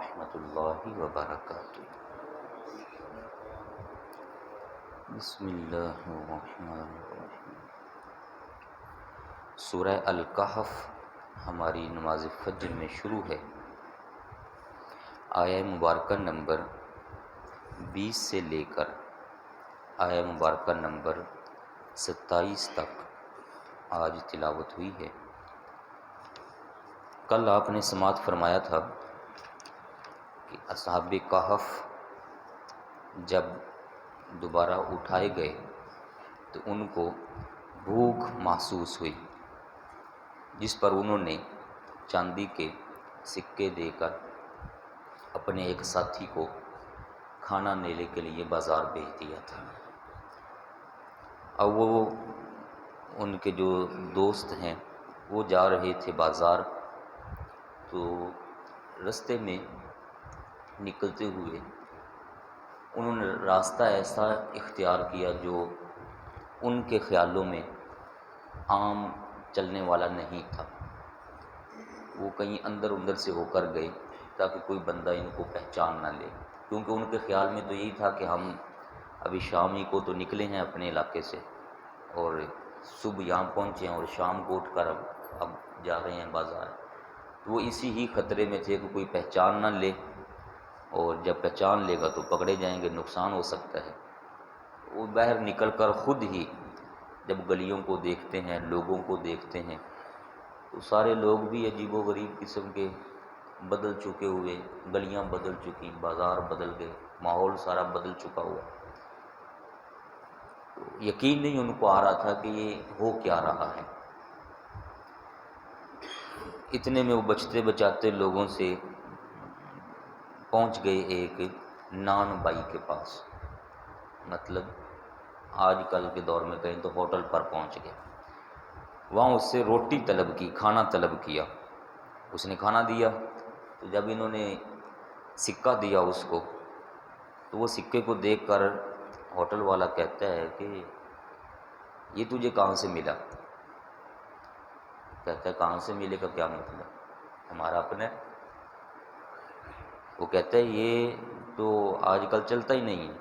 ورحمۃ اللہ وبرکاتہ۔ بسم اللہ الرحمن الرحیم۔ سورہ الکہف ہماری نماز فجر میں شروع ہے۔ آیہ مبارکہ نمبر 20 سے لے کر آیہ مبارکہ نمبر 27 تک آج تلاوت ہوئی ہے۔ کل آپ نے سماعت فرمایا تھا کہ اصحاب کہف جب دوبارہ اٹھائے گئے تو ان کو بھوک محسوس ہوئی، جس پر انہوں نے چاندی کے سکے دے کر اپنے ایک ساتھی کو کھانا لینے کے لیے بازار بھیج دیا تھا۔ اب وہ ان کے جو دوست ہیں وہ جا رہے تھے بازار، تو رستے میں نکلتے ہوئے انہوں نے راستہ ایسا اختیار کیا جو ان کے خیالوں میں عام چلنے والا نہیں تھا۔ وہ کہیں اندر اندر سے ہو کر گئے تاکہ کوئی بندہ ان کو پہچان نہ لے، کیونکہ ان کے خیال میں تو یہی تھا کہ ہم ابھی شام ہی کو تو نکلے ہیں اپنے علاقے سے اور صبح یہاں پہنچے ہیں اور شام کو اٹھ کر اب جا رہے ہیں بازار۔ تو وہ اسی ہی خطرے میں تھے کہ کوئی پہچان نہ لے، اور جب پہچان لے گا تو پکڑے جائیں گے، نقصان ہو سکتا ہے۔ وہ باہر نکل کر خود ہی جب گلیوں کو دیکھتے ہیں، لوگوں کو دیکھتے ہیں، تو سارے لوگ بھی عجیب و غریب قسم کے بدل چکے ہوئے، گلیاں بدل چکی، بازار بدل گئے، ماحول سارا بدل چکا ہوا۔ تو یقین نہیں ان کو آ رہا تھا کہ یہ ہو کیا رہا ہے۔ اتنے میں وہ بچتے بچاتے لوگوں سے پہنچ گئے ایک نان بائی کے پاس، مطلب آج کل کے دور میں کہیں تو ہوٹل پر پہنچ گئے۔ وہاں اس سے روٹی طلب کی، کھانا طلب کیا۔ اس نے کھانا دیا، تو جب انہوں نے سکہ دیا اس کو، تو وہ سکے کو دیکھ کر ہوٹل والا کہتا ہے کہ یہ تجھے کہاں سے ملا؟ کہتا ہے کہاں سے ملے گا کیا مطلب، ہمارا اپنا ہے۔ وہ کہتا ہے یہ تو آج کل چلتا ہی نہیں ہے۔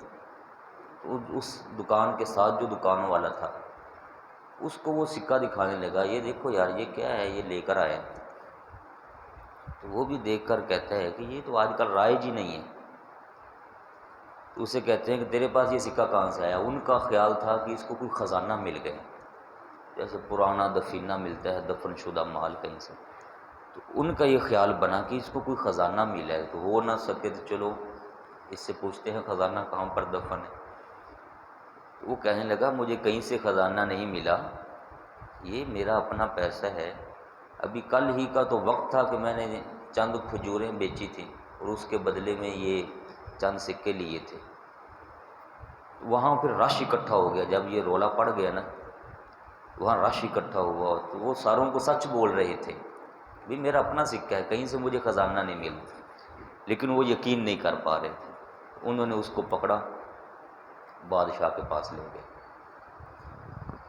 تو اس دکان کے ساتھ جو دکان والا تھا اس کو وہ سکہ دکھانے لگا، یہ دیکھو یار یہ کیا ہے، یہ لے کر آیا۔ تو وہ بھی دیکھ کر کہتا ہے کہ یہ تو آج کل رائج ہی نہیں ہے۔ تو اسے کہتے ہیں کہ تیرے پاس یہ سکہ کہاں سے آیا؟ ان کا خیال تھا کہ اس کو کوئی خزانہ مل گیا، جیسے پرانا دفینہ ملتا ہے، دفن شدہ مال کہیں سے۔ تو ان کا یہ خیال بنا کہ اس کو کوئی خزانہ ملا ہے، تو ہو نہ سکے تو چلو اس سے پوچھتے ہیں خزانہ کہاں پر دفن ہے۔ تو وہ کہنے لگا مجھے کہیں سے خزانہ نہیں ملا، یہ میرا اپنا پیسہ ہے۔ ابھی کل ہی کا تو وقت تھا کہ میں نے چند کھجوریں بیچی تھیں اور اس کے بدلے میں یہ چند سکے لیے تھے۔ وہاں پھر رش اکٹھا ہو گیا، جب یہ رولا پڑ گیا نا، وہاں رش اکٹھا ہوا، تو وہ ساروں کو سچ بول رہے تھے بھی میرا اپنا سکہ ہے، کہیں سے مجھے خزانہ نہیں ملا، لیکن وہ یقین نہیں کر پا رہے تھے۔ انہوں نے اس کو پکڑا، بادشاہ کے پاس لے گئے۔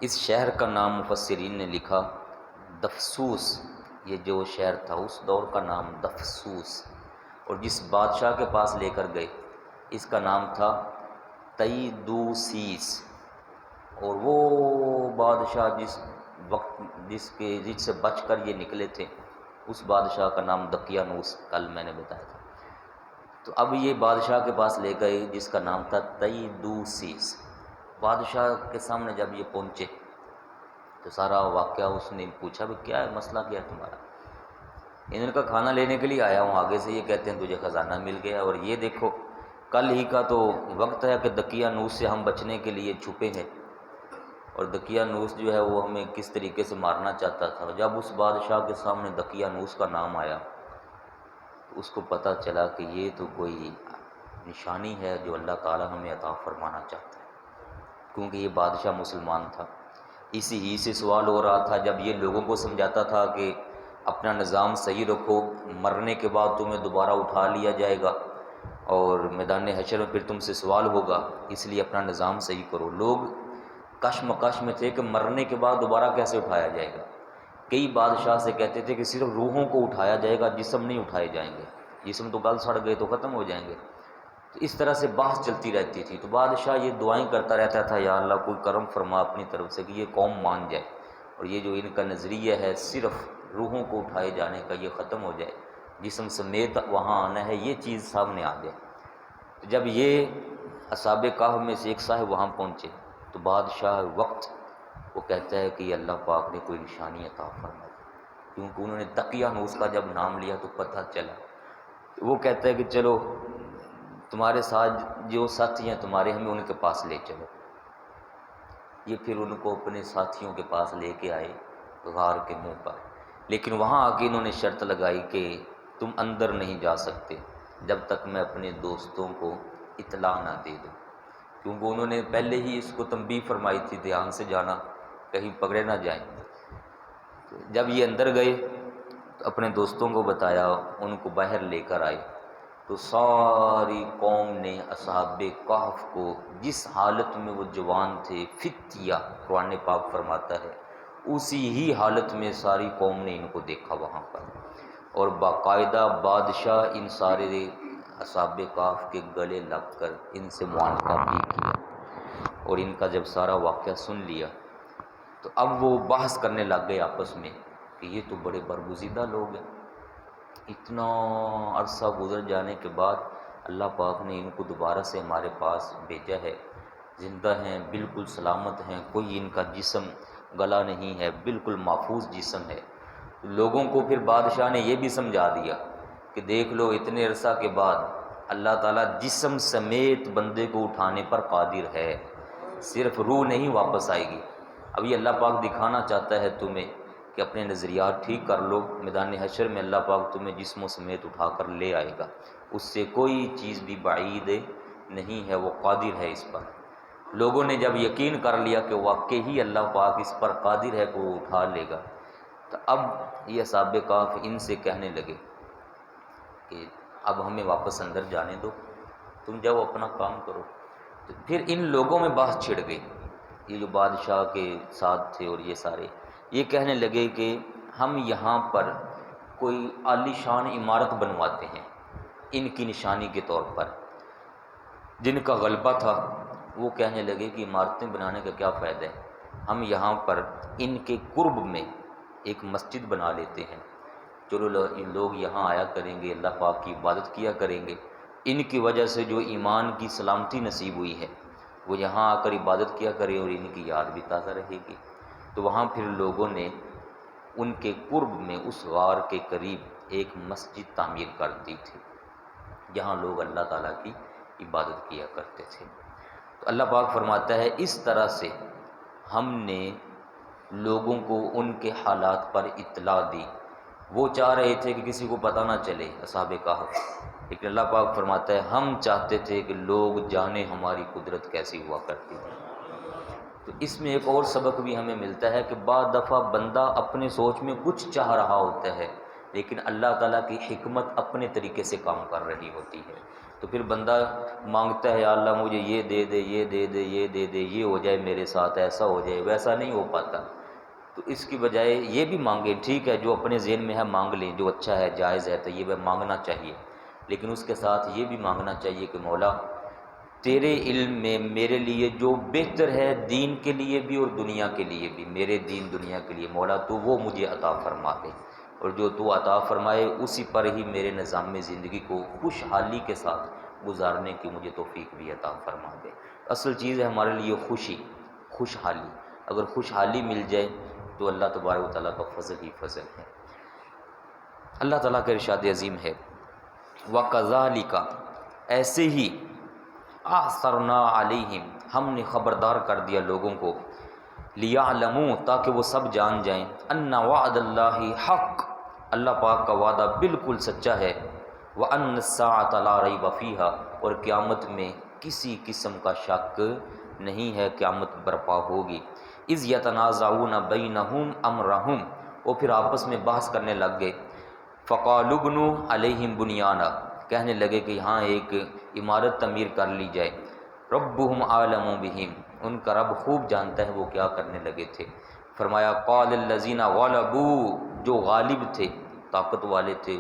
اس شہر کا نام مفسرین نے لکھا دفسوس، یہ جو شہر تھا اس دور کا نام دفسوس، اور جس بادشاہ کے پاس لے کر گئے اس کا نام تھا تیدوسیس، اور وہ بادشاہ جس سے بچ کر یہ نکلے تھے اس بادشاہ کا نام دقیانوس، کل میں نے بتایا تھا۔ تو اب یہ بادشاہ کے پاس لے گئے جس کا نام تھا تیدوسیس۔ بادشاہ کے سامنے جب یہ پہنچے تو سارا واقعہ اس نے پوچھا بھی کیا ہے مسئلہ، کیا ہے تمہارا؟ انہوں نے کہا کھانا لینے کے لیے آیا ہوں، آگے سے یہ کہتے ہیں تجھے خزانہ مل گیا، اور یہ دیکھو کل ہی کا تو وقت ہے کہ دقیانوس سے ہم بچنے کے لیے چھپے ہیں، اور دقیانوس جو ہے وہ ہمیں کس طریقے سے مارنا چاہتا تھا۔ جب اس بادشاہ کے سامنے دقیانوس کا نام آیا تو اس کو پتہ چلا کہ یہ تو کوئی نشانی ہے جو اللہ تعالی ہمیں عطا فرمانا چاہتا ہے، کیونکہ یہ بادشاہ مسلمان تھا۔ اسی ہی سے سوال ہو رہا تھا جب یہ لوگوں کو سمجھاتا تھا کہ اپنا نظام صحیح رکھو، مرنے کے بعد تمہیں دوبارہ اٹھا لیا جائے گا اور میدان حشر میں پھر تم سے سوال ہوگا، اس لیے اپنا نظام صحیح کرو۔ لوگ کشمکش میں تھے کہ مرنے کے بعد دوبارہ کیسے اٹھایا جائے گا۔ کئی بادشاہ سے کہتے تھے کہ صرف روحوں کو اٹھایا جائے گا، جسم نہیں اٹھائے جائیں گے۔ جسم تو گل سڑ گئے تو ختم ہو جائیں گے۔ تو اس طرح سے بحث چلتی رہتی تھی۔ تو بادشاہ یہ دعائیں کرتا رہتا تھا، یا اللہ کوئی کرم فرما اپنی طرف سے کہ یہ قوم مان جائے، اور یہ جو ان کا نظریہ ہے صرف روحوں کو اٹھائے جانے کا، یہ ختم ہو جائے، جسم سمیت وہاں آنا ہے، یہ چیز سامنے آ جائے۔ تو جب یہ اصحاب کہف میں سے ایک صاحب وہاں پہنچے تو بادشاہ وقت وہ کہتا ہے کہ اللہ پاک نے کوئی نشانی عطا فرمائی، کیونکہ انہوں نے دقیانوس کا جب نام لیا تو پتہ چلا۔ وہ کہتا ہے کہ چلو تمہارے ساتھ جو ساتھی ہیں تمہارے، ہمیں ان کے پاس لے چلو۔ یہ پھر ان کو اپنے ساتھیوں کے پاس لے کے آئے غار کے منہ پر، لیکن وہاں آ کے انہوں نے شرط لگائی کہ تم اندر نہیں جا سکتے جب تک میں اپنے دوستوں کو اطلاع نہ دے دوں، کیونکہ انہوں نے پہلے ہی اس کو تنبیہ فرمائی تھی دھیان سے جانا، کہیں پکڑے نہ جائیں۔ تو جب یہ اندر گئے تو اپنے دوستوں کو بتایا، ان کو باہر لے کر آئے، تو ساری قوم نے اصحاب کہف کو جس حالت میں وہ جوان تھے، فتیہ قرآن پاک فرماتا ہے، اسی ہی حالت میں ساری قوم نے ان کو دیکھا وہاں پر، اور باقاعدہ بادشاہ ان سارے اصحاب کہف کے گلے لگ کر ان سے معانقہ بھی کیا، اور ان کا جب سارا واقعہ سن لیا تو اب وہ بحث کرنے لگ گئے آپس میں کہ یہ تو بڑے برگزیدہ لوگ ہیں، اتنا عرصہ گزر جانے کے بعد اللہ پاک نے ان کو دوبارہ سے ہمارے پاس بھیجا ہے، زندہ ہیں، بالکل سلامت ہیں، کوئی ان کا جسم گلا نہیں ہے، بالکل محفوظ جسم ہے۔ لوگوں کو پھر بادشاہ نے یہ بھی سمجھا دیا کہ دیکھ لو اتنے عرصہ کے بعد اللہ تعالیٰ جسم سمیت بندے کو اٹھانے پر قادر ہے، صرف روح نہیں واپس آئے گی۔ اب یہ اللہ پاک دکھانا چاہتا ہے تمہیں کہ اپنے نظریات ٹھیک کر لو، میدان حشر میں اللہ پاک تمہیں جسموں سمیت اٹھا کر لے آئے گا، اس سے کوئی چیز بھی بعید نہیں ہے، وہ قادر ہے اس پر۔ لوگوں نے جب یقین کر لیا کہ واقعی ہی اللہ پاک اس پر قادر ہے کہ وہ اٹھا لے گا، تو اب یہ اصحاب کہف ان سے کہنے لگے کہ اب ہمیں واپس اندر جانے دو، تم جاؤ اپنا کام کرو۔ تو پھر ان لوگوں میں بحث چھڑ گئی، یہ جو بادشاہ کے ساتھ تھے اور یہ سارے، یہ کہنے لگے کہ ہم یہاں پر کوئی عالی شان عمارت بنواتے ہیں ان کی نشانی کے طور پر۔ جن کا غلبہ تھا وہ کہنے لگے کہ عمارتیں بنانے کا کیا فائدہ ہے، ہم یہاں پر ان کے قرب میں ایک مسجد بنا لیتے ہیں، چلو لوگ یہاں آیا کریں گے، اللہ پاک کی عبادت کیا کریں گے، ان کی وجہ سے جو ایمان کی سلامتی نصیب ہوئی ہے وہ یہاں آ کر عبادت کیا کریں اور ان کی یاد بھی تازہ رہے گی۔ تو وہاں پھر لوگوں نے ان کے قرب میں اس غار کے قریب ایک مسجد تعمیر کر دی تھی، جہاں لوگ اللہ تعالیٰ کی عبادت کیا کرتے تھے۔ تو اللہ پاک فرماتا ہے اس طرح سے ہم نے لوگوں کو ان کے حالات پر اطلاع دی۔ وہ چاہ رہے تھے کہ کسی کو پتہ نہ چلے اصحاب کہف، لیکن اللہ پاک فرماتا ہے ہم چاہتے تھے کہ لوگ جانیں ہماری قدرت کیسی ہوا کرتی تھی۔ تو اس میں ایک اور سبق بھی ہمیں ملتا ہے کہ بعض دفعہ بندہ اپنے سوچ میں کچھ چاہ رہا ہوتا ہے، لیکن اللہ تعالیٰ کی حکمت اپنے طریقے سے کام کر رہی ہوتی ہے۔ تو پھر بندہ مانگتا ہے یا اللہ مجھے یہ دے دے، یہ دے دے، یہ دے دے، یہ ہو جائے میرے ساتھ، ایسا ہو جائے، ویسا نہیں ہو پاتا۔ تو اس کی بجائے یہ بھی مانگے، ٹھیک ہے جو اپنے ذہن میں ہے مانگ لیں، جو اچھا ہے جائز ہے تو یہ مانگنا چاہیے، لیکن اس کے ساتھ یہ بھی مانگنا چاہیے کہ مولا تیرے علم میں میرے لیے جو بہتر ہے دین کے لیے بھی اور دنیا کے لیے بھی، میرے دین دنیا کے لیے مولا تو وہ مجھے عطا فرما دے، اور جو تو عطا فرمائے اسی پر ہی میرے نظام زندگی کو خوشحالی کے ساتھ گزارنے کی مجھے توفیق بھی عطا فرما دے۔ اصل چیز ہے ہمارے لیے خوشی، خوشحالی، اگر خوشحالی مل جائے تو اللہ تبارک و تعالیٰ کا فضل ہی فضل ہے۔ اللہ تعالیٰ کا ارشاد عظیم ہے وَكَذَلِكَ ایسے ہی اعثرنا علیہم ہم نے خبردار کر دیا لوگوں کو، لیعلموا تاکہ وہ سب جان جائیں، ان وعد اللہ حق اللہ پاک کا وعدہ بالکل سچا ہے، وان الساعۃ لا ریب فیہا اور قیامت میں کسی قسم کا شک نہیں ہے، قیامت برپا ہوگی۔ اذ یتنازعون بینہم امرہم وہ پھر آپس میں بحث کرنے لگ گئے، فقالوا ابنوا علیہم بنیانا کہنے لگے کہ یہاں ایک عمارت تعمیر کر لی جائے، ربہم اعلم بہم ان کا رب خوب جانتا ہے وہ کیا کرنے لگے تھے۔ فرمایا قال الذین غلبوا جو غالب تھے، طاقت والے تھے،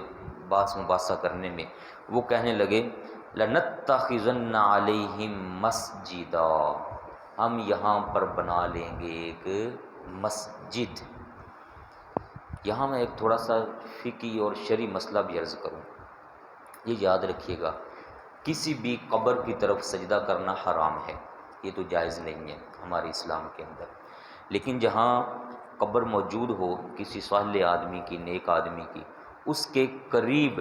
باس مباحثہ کرنے میں وہ کہنے لگے لَنَتَّخِذَنَّ عَلَيْهِمْ مَسْجِدًا، ہم یہاں پر بنا لیں گے ایک مسجد۔ یہاں میں ایک تھوڑا سا فقہی اور شرعی مسئلہ بھی عرض کروں، یہ یاد رکھیے گا، کسی بھی قبر کی طرف سجدہ کرنا حرام ہے، یہ تو جائز نہیں ہے ہمارے اسلام کے اندر، لیکن جہاں قبر موجود ہو کسی صالح آدمی کی، نیک آدمی کی، اس کے قریب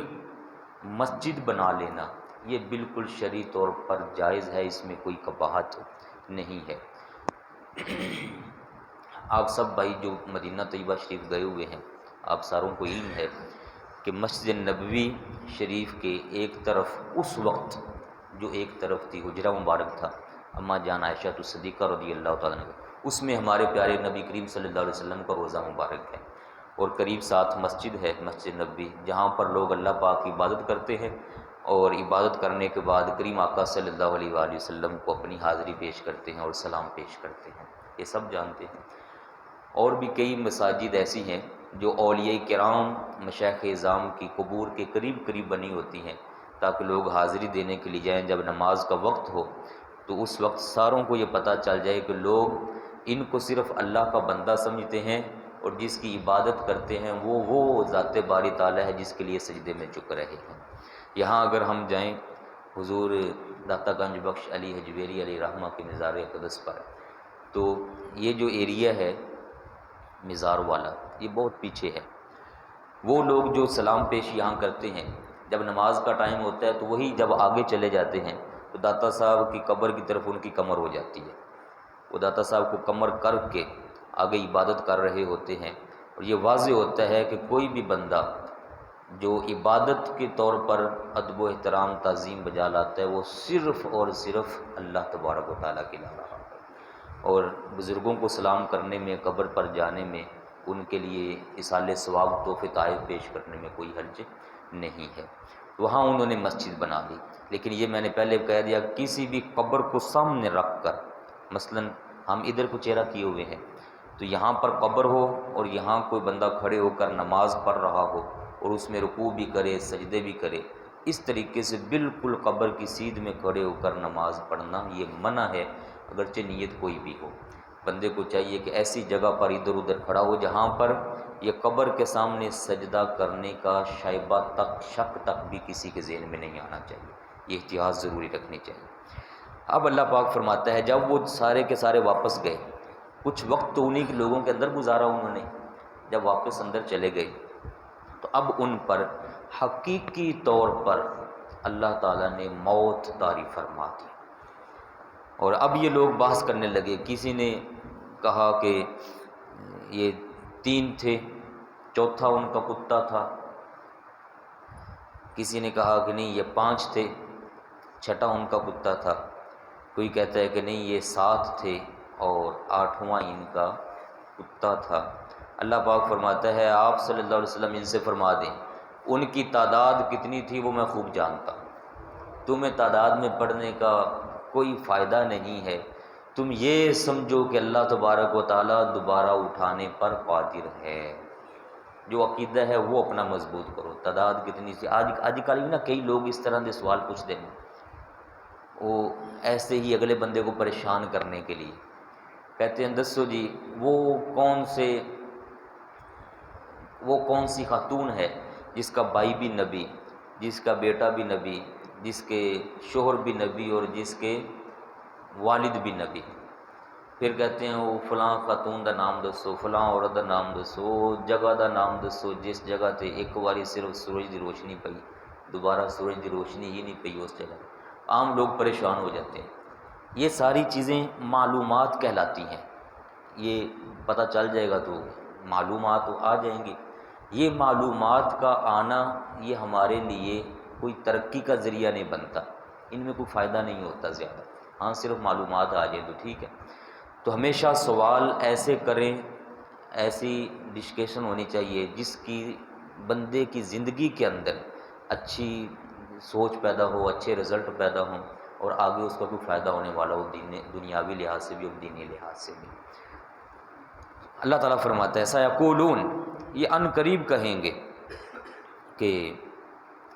مسجد بنا لینا یہ بالکل شرعی طور پر جائز ہے، اس میں کوئی قباحت نہیں ہے۔ آپ سب بھائی جو مدینہ طیبہ شریف گئے ہوئے ہیں، آپ ساروں کو علم ہے کہ مسجد نبوی شریف کے ایک طرف اس وقت جو ایک طرف تھی حجرہ مبارک تھا اماں جان عائشہ صدیقہ رضی اللہ تعالیٰ عنہ، اس میں ہمارے پیارے نبی کریم صلی اللہ علیہ وسلم کا روضہ مبارک ہے، اور قریب ساتھ مسجد ہے مسجد نبوی، جہاں پر لوگ اللہ پاک کی عبادت کرتے ہیں، اور عبادت کرنے کے بعد کریم آقا صلی اللہ علیہ وآلہ وسلم کو اپنی حاضری پیش کرتے ہیں اور سلام پیش کرتے ہیں، یہ سب جانتے ہیں۔ اور بھی کئی مساجد ایسی ہیں جو اولیاء کرام مشائخ اعظام کی قبور کے قریب قریب بنی ہوتی ہیں، تاکہ لوگ حاضری دینے کے لیے جائیں، جب نماز کا وقت ہو تو اس وقت ساروں کو یہ پتہ چل جائے کہ لوگ ان کو صرف اللہ کا بندہ سمجھتے ہیں، اور جس کی عبادت کرتے ہیں وہ ذات باری تعالیٰ ہے جس کے لیے سجدے میں جھک رہے ہیں۔ یہاں اگر ہم جائیں حضور داتا گنج بخش علی حجویری علیہ رحمہ کے مزار اقدس پر، تو یہ جو ایریا ہے مزار والا یہ بہت پیچھے ہے، وہ لوگ جو سلام پیش یہاں کرتے ہیں جب نماز کا ٹائم ہوتا ہے تو وہی جب آگے چلے جاتے ہیں تو داتا صاحب کی قبر کی طرف ان کی کمر ہو جاتی ہے، وہ داتا صاحب کو کمر کر کے آگے عبادت کر رہے ہوتے ہیں، اور یہ واضح ہوتا ہے کہ کوئی بھی بندہ جو عبادت کے طور پر ادب و احترام تعظیم بجا لاتا ہے وہ صرف اور صرف اللہ تبارک و تعالیٰ کے لا رہا ہے، اور بزرگوں کو سلام کرنے میں، قبر پر جانے میں، ان کے لیے اصالِ ثواب تحفے تحائف پیش کرنے میں کوئی حرج نہیں ہے۔ وہاں انہوں نے مسجد بنا لی، لیکن یہ میں نے پہلے کہہ دیا کسی بھی قبر کو سامنے رکھ کر، مثلا ہم ادھر کو چہرہ کیے ہوئے ہیں تو یہاں پر قبر ہو اور یہاں کوئی بندہ کھڑے ہو کر نماز پڑھ رہا ہو اور اس میں رکوع بھی کرے سجدے بھی کرے، اس طریقے سے بالکل قبر کی سیدھ میں کھڑے ہو کر نماز پڑھنا یہ منع ہے، اگرچہ نیت کوئی بھی ہو۔ بندے کو چاہیے کہ ایسی جگہ پر ادھر ادھر کھڑا ہو جہاں پر یہ قبر کے سامنے سجدہ کرنے کا شائبہ تک، شک تک بھی کسی کے ذہن میں نہیں آنا چاہیے، یہ احتیاط ضروری رکھنی چاہیے۔ اب اللہ پاک فرماتا ہے جب وہ سارے کے سارے واپس گئے، کچھ وقت تو انہی کے لوگوں کے اندر گزارا انہوں نے، جب واپس اندر چلے گئے تو اب ان پر حقیقی طور پر اللہ تعالیٰ نے موت طاری فرما دی، اور اب یہ لوگ بحث کرنے لگے، کسی نے کہا کہ یہ 3 تھے، چوتھا ان کا کتا تھا، کسی نے کہا کہ نہیں یہ 5 تھے، چھٹا ان کا کتا تھا، کوئی کہتا ہے کہ نہیں یہ 7 تھے اور 8واں ان کا کتا تھا۔ اللہ پاک فرماتا ہے آپ صلی اللہ علیہ وسلم ان سے فرما دیں ان کی تعداد کتنی تھی وہ میں خوب جانتا ہوں، تمہیں تعداد میں پڑھنے کا کوئی فائدہ نہیں ہے، تم یہ سمجھو کہ اللہ تبارک و تعالیٰ دوبارہ اٹھانے پر قادر ہے، جو عقیدہ ہے وہ اپنا مضبوط کرو۔ تعداد کتنی تھی؟ آج کل نا کئی لوگ اس طرح کے سوال پوچھتے ہیں، وہ ایسے ہی اگلے بندے کو پریشان کرنے کے لیے کہتے ہیں دسو جی وہ کون سی خاتون ہے جس کا بھائی بھی نبی، جس کا بیٹا بھی نبی، جس کے شوہر بھی نبی اور جس کے والد بھی نبی، پھر کہتے ہیں وہ فلاں خاتون دا نام دسو، فلاں عورت دا نام دسو، جگہ دا نام دسو جس جگہ تے ایک واری صرف سورج دی روشنی پئی، دوبارہ سورج دی روشنی ہی نہیں پئی اس جگہ۔ عام لوگ پریشان ہو جاتے ہیں، یہ ساری چیزیں معلومات کہلاتی ہیں، یہ پتہ چل جائے گا تو معلومات آ جائیں گی، یہ معلومات کا آنا یہ ہمارے لیے کوئی ترقی کا ذریعہ نہیں بنتا، ان میں کوئی فائدہ نہیں ہوتا زیادہ، ہاں صرف معلومات آ جائیں تو ٹھیک ہے۔ تو ہمیشہ سوال ایسے کریں، ایسی ڈسکشن ہونی چاہیے جس کی بندے کی زندگی کے اندر اچھی سوچ پیدا ہو، اچھے رزلٹ پیدا ہوں، اور آگے اس کا کوئی فائدہ ہونے والا ہو، دنیاوی لحاظ سے بھی اور دینی لحاظ سے بھی۔ اللہ تعالیٰ فرماتا ہے سیقولون، یہ ان قریب کہیں گے کہ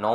9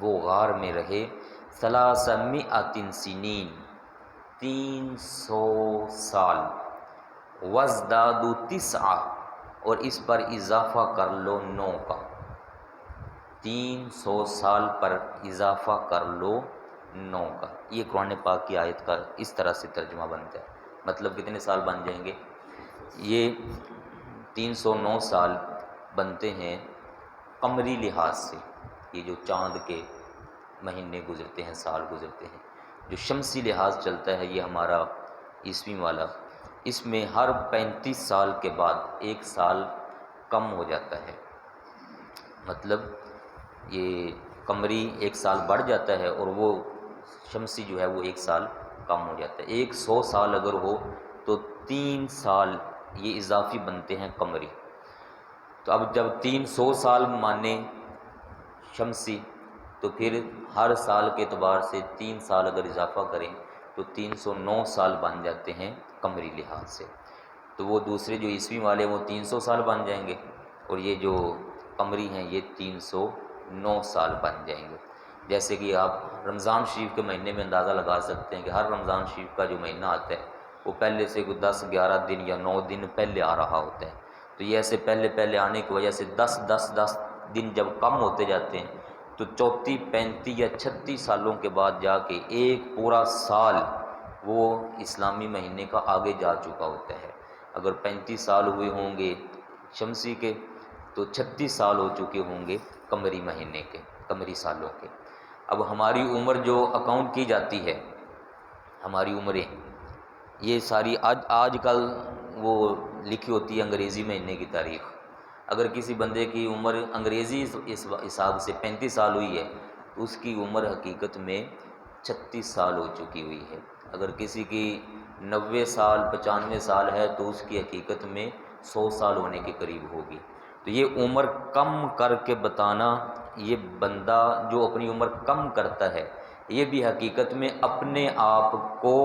وہ غار میں رہے 300 سنین 300 سال، وازدادوا 9 اور اس پر اضافہ کر لو 9 کا، 300 سال پر اضافہ کر لو 9 کا۔ یہ قرآن پاک کی آیت کا اس طرح سے ترجمہ بنتا ہے۔ مطلب کتنے سال بن جائیں گے؟ یہ 309 سال بنتے ہیں قمری لحاظ سے، یہ جو چاند کے مہینے گزرتے ہیں، سال گزرتے ہیں۔ جو شمسی لحاظ چلتا ہے یہ ہمارا عیسوی والا، اس میں ہر 35 سال کے بعد 1 سال کم ہو جاتا ہے، مطلب یہ قمری 1 سال بڑھ جاتا ہے اور وہ شمسی جو ہے وہ 1 سال کم ہو جاتا ہے۔ 100 سال اگر ہو تو 3 سال یہ اضافی بنتے ہیں قمری۔ تو اب جب 300 سال مانے شمسی تو پھر ہر سال کے اعتبار سے 3 سال اگر اضافہ کریں تو 309 سال بن جاتے ہیں قمری لحاظ سے۔ تو وہ دوسرے جو عیسوی والے وہ 300 سال بن جائیں گے اور یہ جو قمری ہیں یہ 309 سال بن جائیں گے۔ جیسے کہ آپ رمضان شریف کے مہینے میں اندازہ لگا سکتے ہیں کہ ہر رمضان شریف کا جو مہینہ آتا ہے وہ پہلے سے 10-11 دن یا 9 دن پہلے آ رہا ہوتا ہے۔ تو یہ ایسے پہلے آنے کی وجہ سے 10 دن جب کم ہوتے جاتے ہیں تو 34 35 یا 36 سالوں کے بعد جا کے ایک پورا سال وہ اسلامی مہینے کا آگے جا چکا ہوتا ہے۔ اگر 35 سال ہوئے ہوں گے شمسی کے تو 36 سال ہو چکے ہوں گے قمری مہینے کے، قمری سالوں کے۔ اب ہماری عمر جو اکاؤنٹ کی جاتی ہے، ہماری عمریں یہ ساری آج کل وہ لکھی ہوتی ہے انگریزی مہینے کی تاریخ۔ اگر کسی بندے کی عمر انگریزی اس حساب سے 35 سال ہوئی ہے تو اس کی عمر حقیقت میں 36 سال ہو چکی ہوئی ہے۔ اگر کسی کی 90 سال 95 سال ہے تو اس کی حقیقت میں 100 سال ہونے کے قریب ہوگی۔ تو یہ عمر کم کر کے بتانا، یہ بندہ جو اپنی عمر کم کرتا ہے یہ بھی حقیقت میں اپنے آپ کو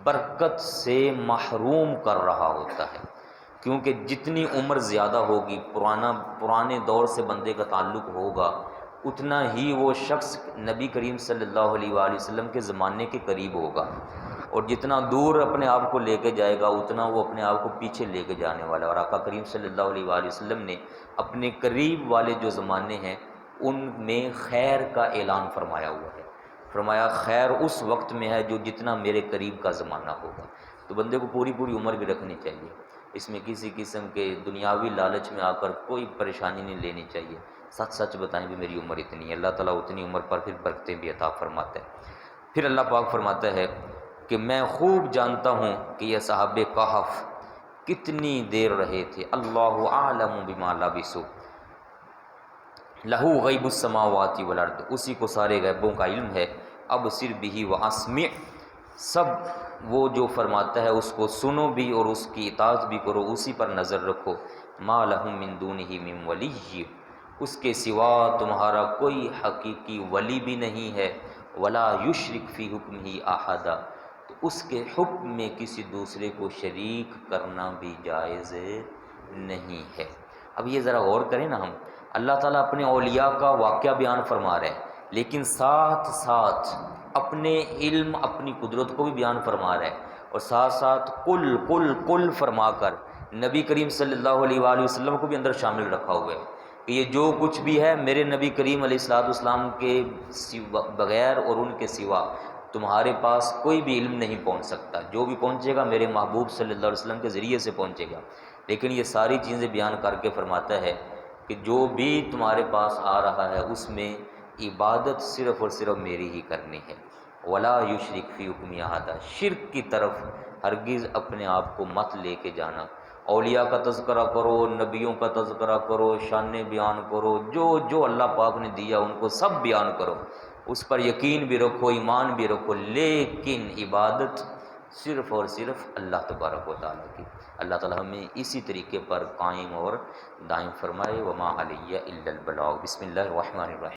برکت سے محروم کر رہا ہوتا ہے، کیونکہ جتنی عمر زیادہ ہوگی، پرانے دور سے بندے کا تعلق ہوگا، اتنا ہی وہ شخص نبی کریم صلی اللہ علیہ وآلہ وسلم کے زمانے کے قریب ہوگا، اور جتنا دور اپنے آپ کو لے کے جائے گا اتنا وہ اپنے آپ کو پیچھے لے کے جانے والا ہے۔ اور آقا کریم صلی اللہ علیہ وآلہ وسلم نے اپنے قریب والے جو زمانے ہیں ان میں خیر کا اعلان فرمایا ہوا ہے، فرمایا خیر اس وقت میں ہے جو جتنا میرے قریب کا زمانہ ہوگا۔ تو بندے کو پوری عمر بھی رکھنی چاہیے، اس میں کسی قسم کے دنیاوی لالچ میں آ کر کوئی پریشانی نہیں لینی چاہیے۔ سچ بتائیں بھی میری عمر اتنی ہے، اللہ تعالیٰ اتنی عمر پر پھر برکتیں بھی عطا فرماتا ہے۔ پھر اللہ پاک فرماتا ہے کہ میں خوب جانتا ہوں کہ یہ صحاب کہف کتنی دیر رہے تھے، اللہ اعلم بما لبثوا لہو غیب السماوات والارض، اسی کو سارے غیبوں کا علم ہے، ابصر بہ واسمع، سب وہ جو فرماتا ہے اس کو سنو بھی اور اس کی اطاعت بھی کرو، اسی پر نظر رکھو۔ ما لہم من دونہ من ولی، اس کے سوا تمہارا کوئی حقیقی ولی بھی نہیں ہے، ولا یشرک فی حکمہ احدا، تو اس کے حکم میں کسی دوسرے کو شریک کرنا بھی جائز نہیں ہے۔ اب یہ ذرا غور کریں نا، ہم اللہ تعالیٰ اپنے اولیاء کا واقعہ بیان فرما رہے ہیں لیکن ساتھ ساتھ اپنے علم اپنی قدرت کو بھی بیان فرما رہے ہیں، اور ساتھ ساتھ کل فرما کر نبی کریم صلی اللہ علیہ وآلہ وسلم کو بھی اندر شامل رکھا ہوا ہے کہ یہ جو کچھ بھی ہے میرے نبی کریم علیہ السلام کے بغیر اور ان کے سوا تمہارے پاس کوئی بھی علم نہیں پہنچ سکتا، جو بھی پہنچے گا میرے محبوب صلی اللہ علیہ وسلم کے ذریعے سے پہنچے گا۔ لیکن یہ ساری چیزیں بیان کر کے فرماتا ہے کہ جو بھی تمہارے پاس آ رہا ہے اس میں عبادت صرف اور صرف میری ہی کرنی ہے، ولا یشرک فی حکمہ احدا، شرک کی طرف ہرگز اپنے آپ کو مت لے کے جانا۔ اولیاء کا تذکرہ کرو، نبیوں کا تذکرہ کرو، شانیں بیان کرو، جو اللہ پاک نے دیا ان کو سب بیان کرو، اس پر یقین بھی رکھو، ایمان بھی رکھو، لیکن عبادت صرف اور صرف اللہ تبارک و تعالیٰ کی۔ اللہ تعالیٰ ہمیں اسی طریقے پر قائم اور دائم فرمائے۔ وما علیہ الا البلاغ۔ بسم اللہ الرحمن الرحیم۔